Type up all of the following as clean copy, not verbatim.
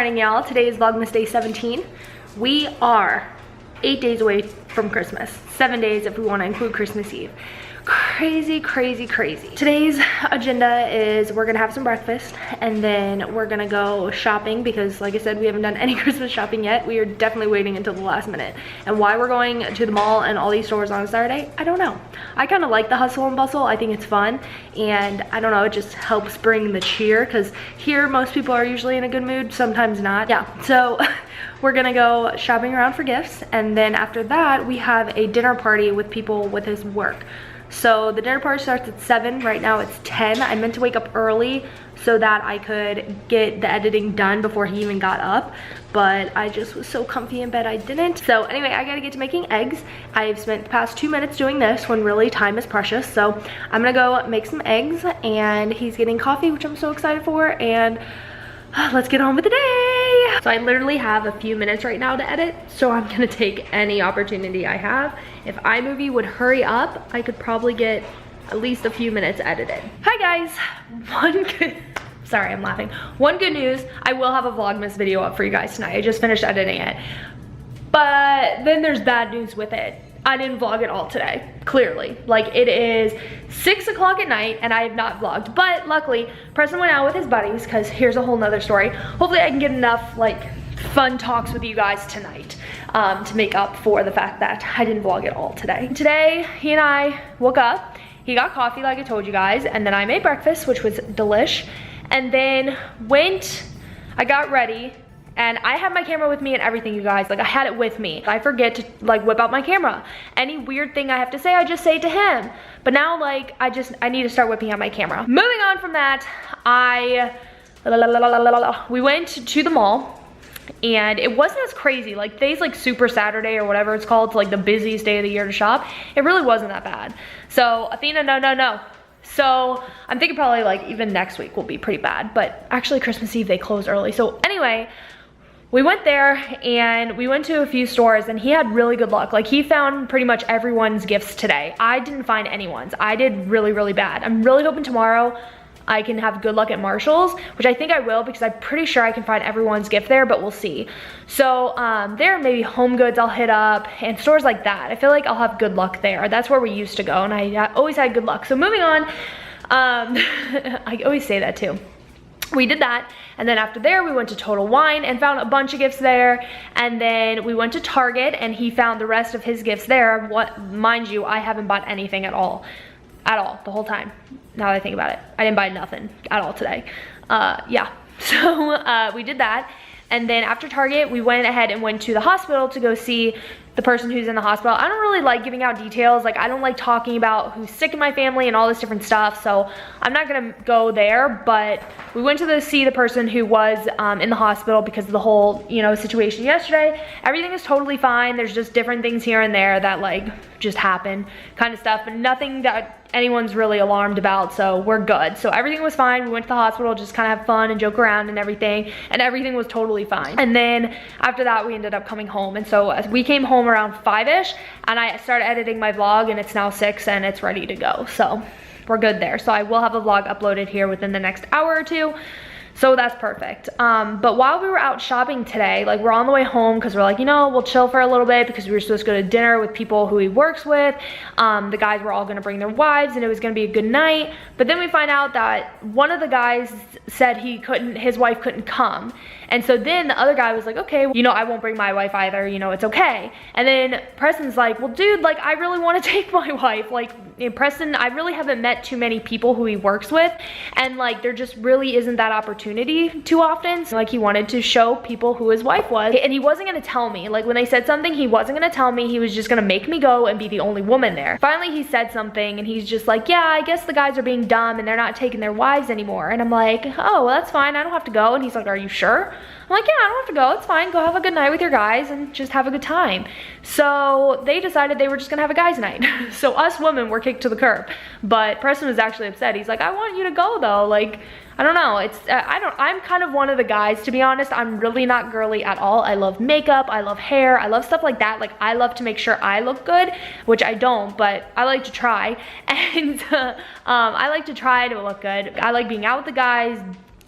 morning, y'all. Today is Vlogmas day 17. We are 8 days away from Christmas. 7 days if we want to include Christmas Eve. Crazy, crazy, crazy. Today's agenda is we're gonna have some breakfast and then we're gonna go shopping because, like I said, we haven't done any Christmas shopping yet. We are definitely waiting until the last minute. And why we're going to the mall and all these stores on a Saturday, I don't know. I kind of like the hustle and bustle. I think it's fun, and I don't know, it just helps bring the cheer because here most people are usually in a good mood, sometimes not. Yeah, so we're gonna go shopping around for gifts, and then after that we have a dinner party with people with his work. So the dinner party starts at 7, right now it's 10. I meant to wake up early so that I could get the editing done before he even got up, but I just was so comfy in bed I didn't. So anyway, I gotta get to making eggs. I've spent the past 2 minutes doing this when really time is precious. So I'm gonna go make some eggs, and he's getting coffee, which I'm so excited for, and let's get on with the day. So I literally have a few minutes right now to edit, so I'm gonna take any opportunity I have. If iMovie would hurry up, I could probably get at least a few minutes edited. Hi guys, sorry, I'm laughing. One good news, I will have a Vlogmas video up for you guys tonight. I just finished editing it. But then there's bad news with it. I didn't vlog at all today, clearly. Like, it is 6 o'clock at night and I have not vlogged. But luckily, Preston went out with his buddies, because here's a whole nother story. Hopefully I can get enough like fun talks with you guys tonight to make up for the fact that I didn't vlog at all today. Today, he and I woke up. He got coffee like I told you guys, and then I made breakfast, which was delish. And then I got ready. And I had my camera with me and everything, you guys. Like, I had it with me. I forget to like whip out my camera. Any weird thing I have to say, I just say it to him. But now, like, I need to start whipping out my camera. Moving on from that, we went to the mall, and it wasn't as crazy. Like, today's like Super Saturday or whatever it's called. It's like the busiest day of the year to shop. It really wasn't that bad. So Athena, no. So I'm thinking probably like even next week will be pretty bad. But actually Christmas Eve, they close early. So anyway, we went there and we went to a few stores, and he had really good luck. Like, he found pretty much everyone's gifts today. I didn't find anyone's. I did really, really bad. I'm really hoping tomorrow I can have good luck at Marshall's, which I think I will, because I'm pretty sure I can find everyone's gift there, but we'll see. So there, maybe Home Goods I'll hit up, and stores like that. I feel like I'll have good luck there. That's where we used to go, and I always had good luck. So moving on, I always say that too. We did that, and then after there we went to Total Wine and found a bunch of gifts there, and then we went to Target and he found the rest of his gifts there. Mind you, I haven't bought anything at all the whole time. Now that I think about it, I didn't buy nothing at all today. Yeah, so we did that, and then after Target we went ahead and went to the hospital to go see the person who's in the hospital. I don't really like giving out details. Like, I don't like talking about who's sick in my family and all this different stuff, so I'm not gonna go there. But we went to see the person who was in the hospital because of the whole, you know, situation yesterday. Everything is totally fine. There's just different things here and there that like just happen, kind of stuff, but nothing that anyone's really alarmed about, so we're good. So everything was fine. We went to the hospital, just kind of have fun and joke around and everything was totally fine. And then after that we ended up coming home, and so as we came home around 5-ish, and I started editing my vlog, and it's now 6 and it's ready to go, so we're good there. So I will have a vlog uploaded here within the next hour or two. So that's perfect. But while we were out shopping today, like, we're on the way home because we're like, you know, we'll chill for a little bit because we were supposed to go to dinner with people who he works with. The guys were all gonna bring their wives and it was gonna be a good night. But then we find out that one of the guys said his wife couldn't come. And so then the other guy was like, okay, you know, I won't bring my wife either, you know, it's okay. And then Preston's like, well, dude, like, I really want to take my wife. Like, Preston, I really haven't met too many people who he works with, and like, there just really isn't that opportunity too often. So like, he wanted to show people who his wife was, and he wasn't gonna tell me. Like, when they said something, he wasn't gonna tell me. He was just gonna make me go and be the only woman there. Finally, he said something, and he's just like, yeah, I guess the guys are being dumb and they're not taking their wives anymore. And I'm like, oh, well, that's fine, I don't have to go. And he's like, are you sure? I'm like, yeah, I don't have to go, it's fine, go have a good night with your guys and just have a good time. So they decided they were just gonna have a guys night. So us women were kicked to the curb. But Preston was actually upset. He's like, I want you to go though. Like, I don't know, I'm kind of one of the guys, to be honest. I'm really not girly at all. I love makeup, I love hair, I love stuff like that. Like, I love to make sure I look good, which I don't, but I like to try. And I like to try to look good. I like being out with the guys,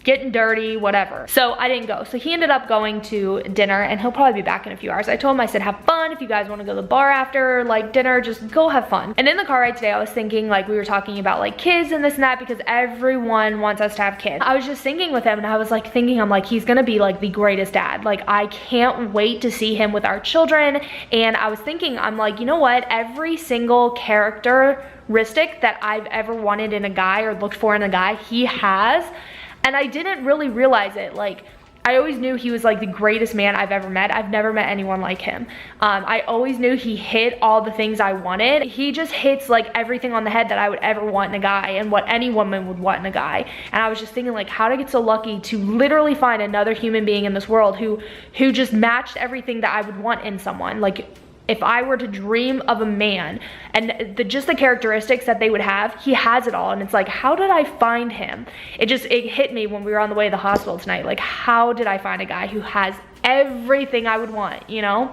getting dirty, whatever. So I didn't go. So he ended up going to dinner, and he'll probably be back in a few hours. I told him, I said, have fun. If you guys want to go to the bar after like dinner, just go have fun. And in the car ride today, I was thinking, like, we were talking about like kids and this and that, because everyone wants us to have kids. I was just thinking with him, and I was like thinking, I'm like, he's gonna be like the greatest dad. Like, I can't wait to see him with our children. And I was thinking, I'm like, you know what? Every single characteristic that I've ever wanted in a guy or looked for in a guy, he has. And I didn't really realize it. Like, I always knew he was like the greatest man I've ever met. I've never met anyone like him. I always knew he hit all the things I wanted. He just hits like everything on the head that I would ever want in a guy, and what any woman would want in a guy. And I was just thinking, like, how did I get so lucky to literally find another human being in this world who just matched everything that I would want in someone. Like, if I were to dream of a man and just the characteristics that they would have, he has it all. And it's like, how did I find him? It hit me when we were on the way to the hospital tonight. Like, how did I find a guy who has everything I would want, you know?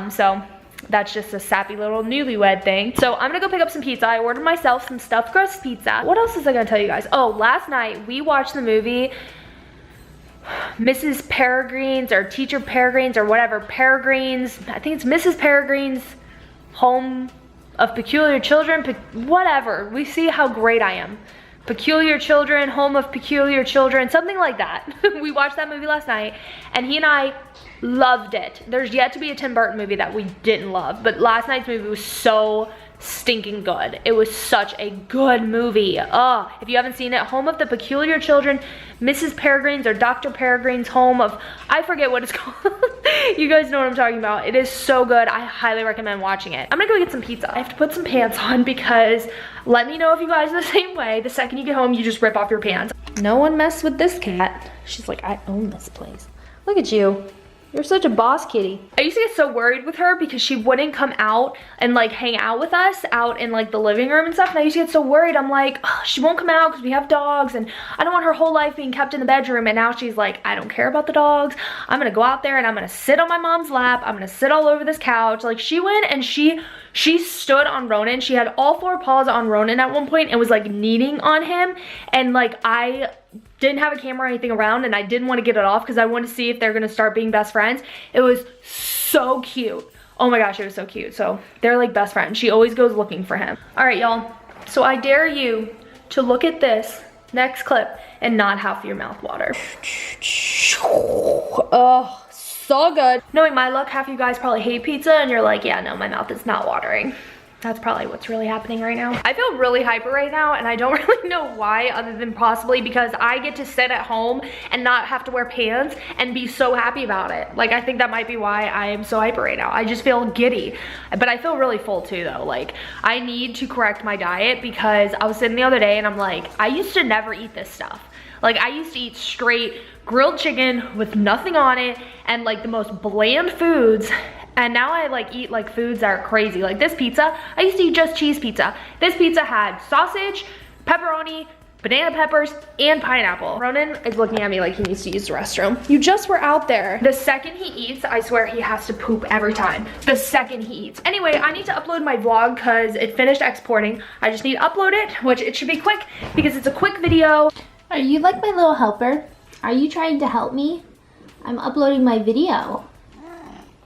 So that's just a sappy little newlywed thing. So I'm gonna go pick up some pizza. I ordered myself some stuffed crust pizza. What else was I gonna tell you guys? Oh, last night we watched the movie Mrs. Peregrine's or Teacher Peregrine's or whatever, Peregrine's, I think it's Mrs. Peregrine's Home of Peculiar Children, whatever. We see how great I am. Peculiar Children, Home of Peculiar Children, something like that. We watched that movie last night, and he and I loved it. There's yet to be a Tim Burton movie that we didn't love, but last night's movie was so stinking good. It was such a good movie. Oh, if you haven't seen it, Home of the Peculiar Children, Mrs. Peregrine's or Dr. Peregrine's Home of, I forget what it's called. You guys know what I'm talking about. It is so good. I highly recommend watching it. I'm gonna go get some pizza. I have to put some pants on, because let me know if you guys are the same way. The second you get home, you just rip off your pants. No one mess with this cat. She's like, I own this place. Look at you. You're such a boss kitty. I used to get so worried with her because she wouldn't come out and like hang out with us out in like the living room and stuff. And I used to get so worried. I'm like, oh, she won't come out because we have dogs, and I don't want her whole life being kept in the bedroom. And now she's like, I don't care about the dogs. I'm gonna go out there and I'm gonna sit on my mom's lap. I'm gonna sit all over this couch. Like, she went and she stood on Ronan. She had all 4 paws on Ronan at one point and was like kneading on him. And like, I didn't have a camera or anything around, and I didn't want to get it off because I wanted to see if they're gonna start being best friends. It was so cute. Oh my gosh, it was so cute. So they're like best friends. She always goes looking for him. All right, y'all. So I dare you to look at this next clip and not half your mouth water. Oh, so good. Knowing my luck, half you guys probably hate pizza, and you're like, yeah, no, my mouth is not watering. That's probably what's really happening right now. I feel really hyper right now, and I don't really know why, other than possibly because I get to sit at home and not have to wear pants and be so happy about it. Like, I think that might be why I am so hyper right now. I just feel giddy, but I feel really full too though. Like, I need to correct my diet, because I was sitting the other day and I'm like, I used to never eat this stuff. Like, I used to eat straight grilled chicken with nothing on it and like the most bland foods. And now I like eat like foods that are crazy. Like this pizza, I used to eat just cheese pizza. This pizza had sausage, pepperoni, banana peppers, and pineapple. Ronan is looking at me like he needs to use the restroom. You just were out there. The second he eats, I swear he has to poop every time. The second he eats. Anyway, I need to upload my vlog because it finished exporting. I just need to upload it, which it should be quick because it's a quick video. Are you like my little helper? Are you trying to help me? I'm uploading my video.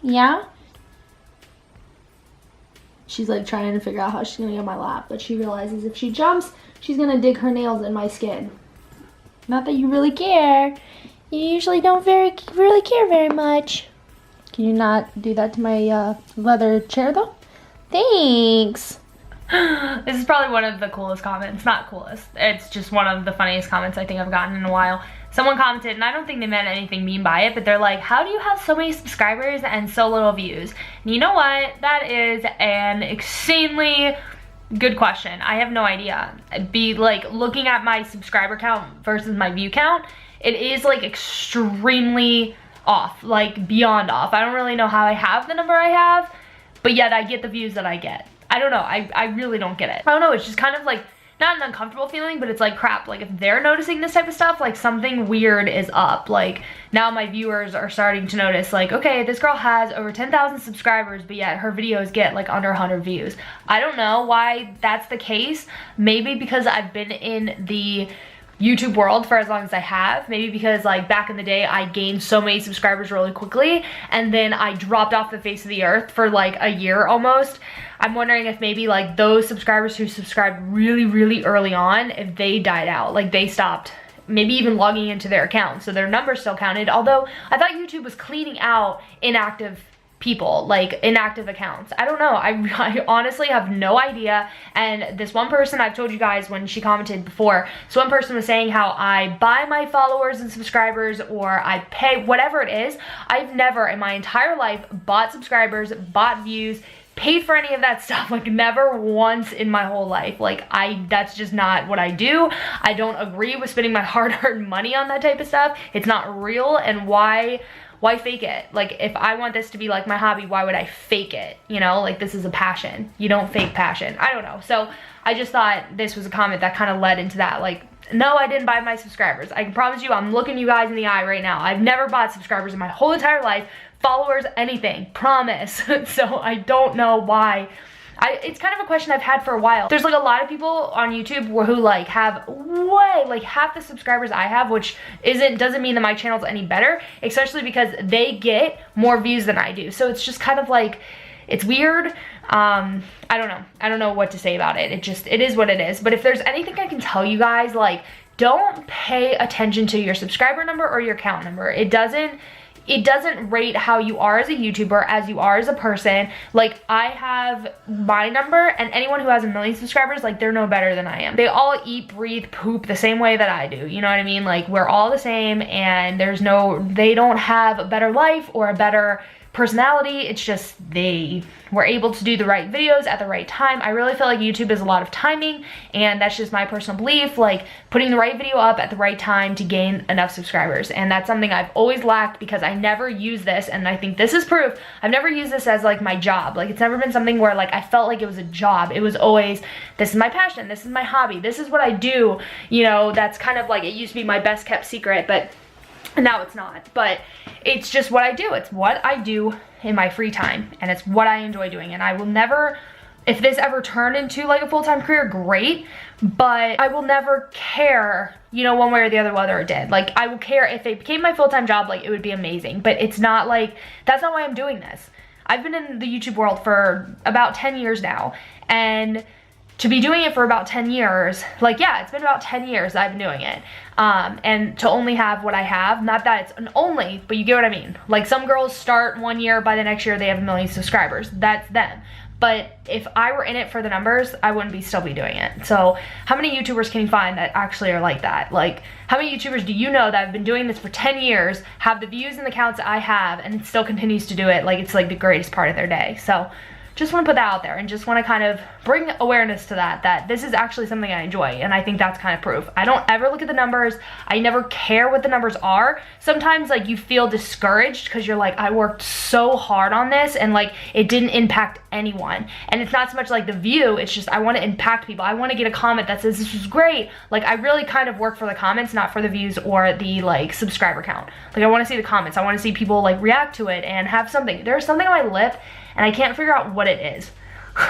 Yeah? She's like trying to figure out how she's gonna get on my lap, but she realizes if she jumps, she's gonna dig her nails in my skin. Not that you really care. You usually don't really care very much. Can you not do that to my leather chair though? Thanks. This is probably one of the coolest comments. Not coolest. It's just one of the funniest comments I think I've gotten in a while. Someone commented, and I don't think they meant anything mean by it, but they're like, how do you have so many subscribers and so little views? And you know what? That is an insanely good question. I have no idea. Be like, looking at my subscriber count versus my view count, it is like extremely off, like beyond off. I don't really know how I have the number I have, but yet I get the views that I get. I don't know. I really don't get it. I don't know. It's just kind of like, not an uncomfortable feeling, but it's like, crap, like if they're noticing this type of stuff, like something weird is up. Like now my viewers are starting to notice like, okay, this girl has over 10,000 subscribers, but yet her videos get like under 100 views. I don't know why that's the case. Maybe because I've been in the YouTube world for as long as I have. Maybe because like back in the day I gained so many subscribers really quickly and then I dropped off the face of the earth for like a year almost. I'm wondering if maybe like those subscribers who subscribed really early on, if they died out, like they stopped maybe even logging into their account, so their numbers still counted. Although I thought YouTube was cleaning out inactive people, like inactive accounts. I don't know. I honestly have no idea. And this one person, I've told you guys when she commented before, this one person was saying how I buy my followers and subscribers, or I pay, whatever it is. I've never in my entire life bought subscribers, bought views, paid for any of that stuff. Like never once in my whole life. Like that's just not what I do. I don't agree with spending my hard-earned money on that type of stuff. It's not real. And why fake it? Like if I want this to be like my hobby, why would I fake it? You know, like this is a passion. You don't fake passion. I don't know. So I just thought this was a comment that kind of led into that. Like, no, I didn't buy my subscribers. I can promise you, I'm looking you guys in the eye right now. I've never bought subscribers in my whole entire life, followers, anything, promise. So I don't know why. It's kind of a question I've had for a while. There's like a lot of people on YouTube who like have way, like half the subscribers I have, which doesn't mean that my channel's any better, especially because they get more views than I do. So it's just kind of like, it's weird. I don't know what to say about it. It is what it is. But if there's anything I can tell you guys, like don't pay attention to your subscriber number or your account number. It doesn't rate how you are as a YouTuber, as you are as a person. Like I have my number, and anyone who has 1 million subscribers, like they're no better than I am. They all eat, breathe, poop the same way that I do. You know what I mean? Like we're all the same, and they don't have a better life or a better personality. It's just they were able to do the right videos at the right time. I really feel like YouTube is a lot of timing, and that's just my personal belief, like putting the right video up at the right time to gain enough subscribers. And that's something I've always lacked because I never use this, and I think this is proof. I've never used this as like my job. Like it's never been something where like I felt like it was a job. It was always, this is my passion, this is my hobby, this is what I do. You know, that's kind of like, it used to be my best kept secret, but now it's not. But it's just what I do. It's what I do in my free time, and it's what I enjoy doing. And I will never, if this ever turned into like a full-time career, great, but I will never care, you know, one way or the other whether it did. Like I will care if it became my full-time job, like it would be amazing, but it's not like, that's not why I'm doing this. I've been in the YouTube world for about 10 years now, and to be doing it for about 10 years, like yeah, it's been about 10 years I've been doing it. And to only have what I have, not that it's an only, but you get what I mean. Like some girls start 1 year, by the next year they have 1 million subscribers. That's them. But if I were in it for the numbers, I wouldn't still be doing it. So how many YouTubers can you find that actually are like that? Like how many YouTubers do you know that have been doing this for 10 years, have the views and the counts that I have, and it still continues to do it like it's like the greatest part of their day? So just want to put that out there, and just want to kind of bring awareness to that this is actually something I enjoy, and I think that's kind of proof. I don't ever look at the numbers. I never care what the numbers are. Sometimes like you feel discouraged because you're like, I worked so hard on this and like it didn't impact anyone. And it's not so much like the view, it's just I want to impact people. I want to get a comment that says this was great. Like I really kind of work for the comments, not for the views or the like subscriber count. Like I want to see the comments. I want to see people like react to it and have something. There's something on my lip and I can't figure out what it is.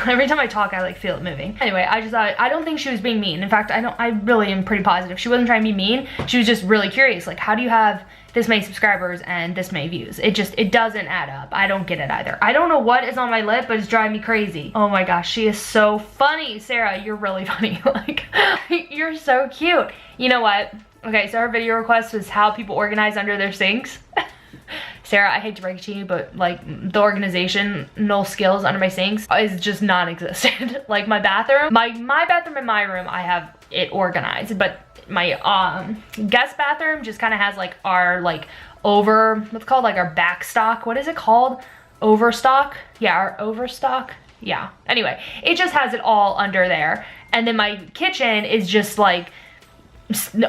Every time I talk, I like feel it moving. Anyway, I just thought, I don't think she was being mean. In fact, I really am pretty positive. She wasn't trying to be mean. She was just really curious. Like, how do you have this many subscribers and this many views? It doesn't add up. I don't get it either. I don't know what is on my lip, but it's driving me crazy. Oh my gosh, she is so funny. Sarah, you're really funny. Like, you're so cute. You know what? Okay, so her video request was how people organize under their sinks. Sarah, I hate to break it to you, but like the organizational skills under my sinks is just non-existent. Like my bathroom, my bathroom in my room, I have it organized, but my guest bathroom just kind of has like our like what's called like our back stock. What is it called? Overstock? Yeah, our overstock. Yeah. Anyway, it just has it all under there. And then my kitchen is just like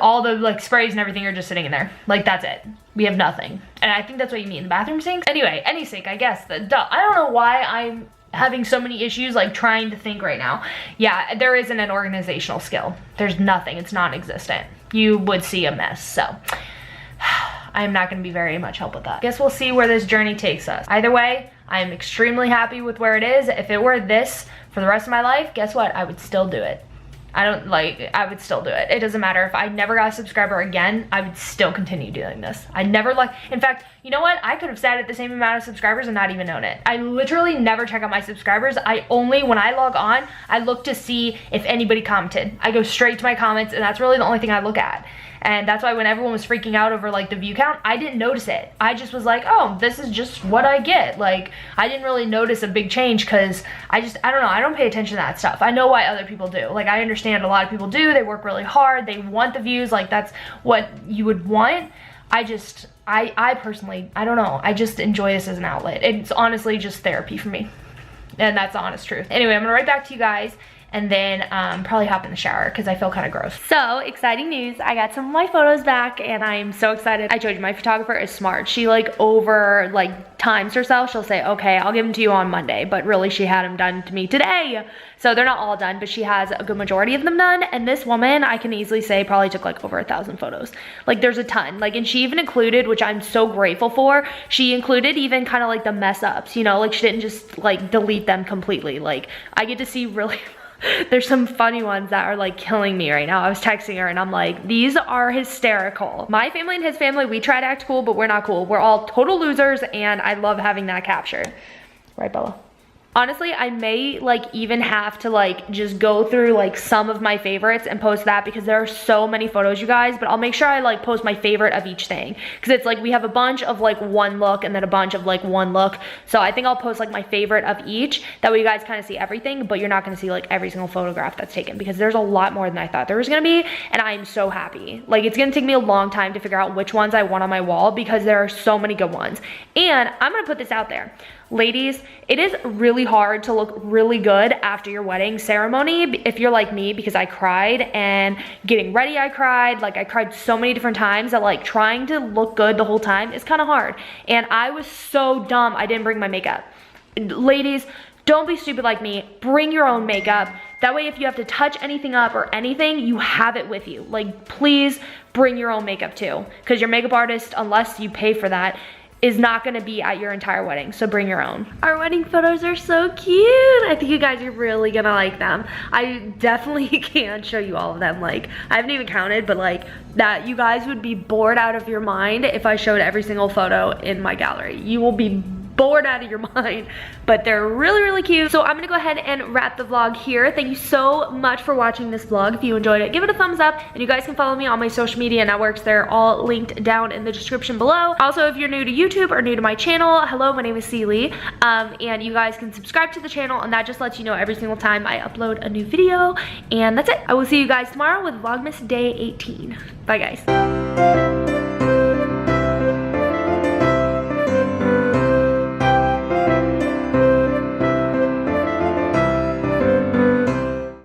all the like sprays and everything are just sitting in there. Like that's it. We have nothing. And I think that's what you mean, the bathroom sinks. Anyway, any sink, I guess. I don't know why I'm having so many issues like trying to think right now. Yeah, there isn't an organizational skill. There's nothing. It's non-existent. You would see a mess. So I'm not going to be very much help with that. Guess we'll see where this journey takes us. Either way, I'm extremely happy with where it is. If it were this for the rest of my life, guess what? I would still do it. I would still do it. It doesn't matter if I never got a subscriber again, I would still continue doing this. I never in fact, you know what? I could have sat at the same amount of subscribers and not even known it. I literally never check out my subscribers. I only, when I log on, I look to see if anybody commented. I go straight to my comments, and that's really the only thing I look at. And that's why when everyone was freaking out over like the view count, I didn't notice it. I just was like, oh, this is just what I get. Like, I didn't really notice a big change because I don't know, I don't pay attention to that stuff. I know why other people do. Like, I understand a lot of people do. They work really hard. They want the views. Like, that's what you would want. I personally, I don't know. I just enjoy this as an outlet. It's honestly just therapy for me. And that's the honest truth. Anyway, I'm gonna write back to you guys and then probably hop in the shower because I feel kind of gross. So, exciting news. I got some of my photos back and I'm so excited. I told you, my photographer is smart. She times herself. She'll say, okay, I'll give them to you on Monday, but really she had them done to me today. So they're not all done, but she has a good majority of them done. And this woman, I can easily say, probably took like over 1,000 photos. Like, there's a ton. Like, and she even included, which I'm so grateful for, she included even kind of like the mess ups, you know, like she didn't just like delete them completely. Like, I get to see really there's some funny ones that are like killing me right now. I was texting her and I'm like, these are hysterical. My family and his family, we try to act cool, but we're not cool. We're all total losers, and I love having that captured. Right, Bella? Honestly, I may like even have to like just go through like some of my favorites and post that because there are so many photos, you guys, but I'll make sure I like post my favorite of each thing because it's like we have a bunch of like one look and then a bunch of like one look. So I think I'll post like my favorite of each. That way you guys kind of see everything, but you're not going to see like every single photograph that's taken because there's a lot more than I thought there was going to be, and I'm so happy. Like, it's going to take me a long time to figure out which ones I want on my wall because there are so many good ones. And I'm going to put this out there. Ladies, it is really hard to look really good after your wedding ceremony if you're like me, because I cried, and getting ready I cried. Like, I cried so many different times that like trying to look good the whole time is kind of hard. And I was so dumb I didn't bring my makeup. Ladies, don't be stupid like me. Bring your own makeup. That way if you have to touch anything up or anything, you have it with you. Like, please bring your own makeup too, because your makeup artist, unless you pay for that, is not gonna be at your entire wedding, so bring your own. Our wedding photos are so cute. I think you guys are really gonna like them. I definitely can't show you all of them. Like, I haven't even counted, but like that, you guys would be bored out of your mind if I showed every single photo in my gallery. You will be bored out of your mind, but they're really, really cute. So I'm gonna go ahead and wrap the vlog here. Thank you so much for watching this vlog. If you enjoyed it, give it a thumbs up, and you guys can follow me on my social media networks. They're all linked down in the description below. Also, if you're new to YouTube or new to my channel, hello, my name is Celie, and you guys can subscribe to the channel, and that just lets you know every single time I upload a new video. And that's it. I will see you guys tomorrow with Vlogmas Day 18. Bye, guys.